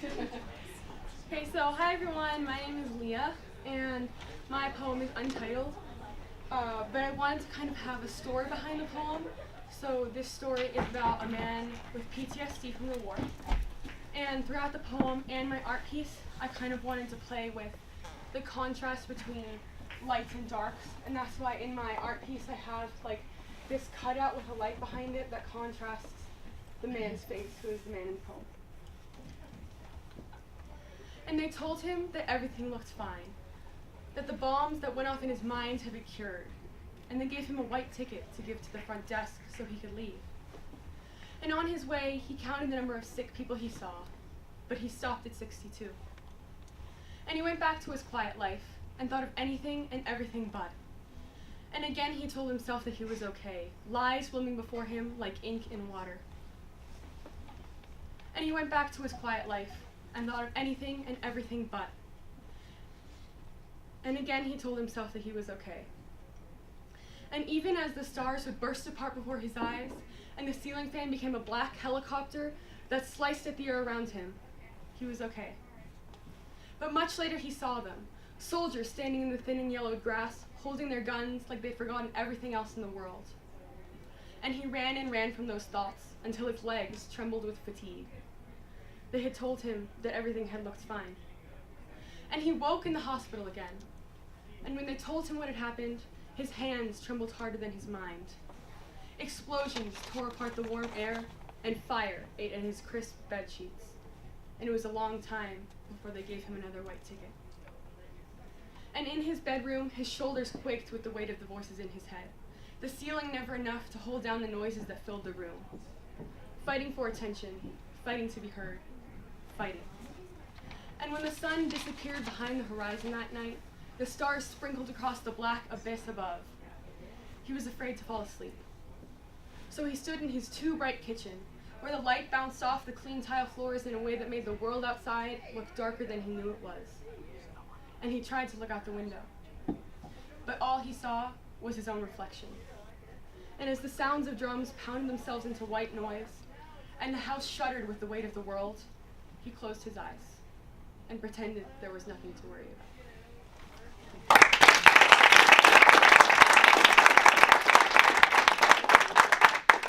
Okay, so hi everyone, my name is Lia, and my poem is untitled, but I wanted to kind of have a story behind the poem. So this story is about a man with PTSD from the war, and throughout the poem and my art piece, I kind of wanted to play with the contrast between lights and darks, and that's why in my art piece I have like this cutout with a light behind it that contrasts the man's face, who is the man in the poem. And they told him that everything looked fine, that the bombs that went off in his mind had been cured, and they gave him a white ticket to give to the front desk so he could leave. And on his way, he counted the number of sick people he saw, but he stopped at 62. And he went back to his quiet life and thought of anything and everything but. And again he told himself that he was okay, lies swimming before him like ink in water. And he went back to his quiet life and thought of anything and everything but. And again he told himself that he was okay. And even as the stars would burst apart before his eyes, and the ceiling fan became a black helicopter that sliced at the air around him, he was okay. But much later he saw them, soldiers standing in the thin and yellowed grass, holding their guns like they'd forgotten everything else in the world. And he ran and ran from those thoughts until his legs trembled with fatigue. They had told him that everything had looked fine. And he woke in the hospital again. And when they told him what had happened, his hands trembled harder than his mind. Explosions tore apart the warm air, and fire ate at his crisp bed sheets. And it was a long time before they gave him another white ticket. And in his bedroom, his shoulders quaked with the weight of the voices in his head, the ceiling never enough to hold down the noises that filled the room. Fighting for attention, fighting to be heard, fighting. And when the sun disappeared behind the horizon that night, the stars sprinkled across the black abyss above. He was afraid to fall asleep. So he stood in his too bright kitchen, where the light bounced off the clean tile floors in a way that made the world outside look darker than he knew it was. And he tried to look out the window. But all he saw was his own reflection. And as the sounds of drums pounded themselves into white noise, and the house shuddered with the weight of the world, he closed his eyes and pretended there was nothing to worry about.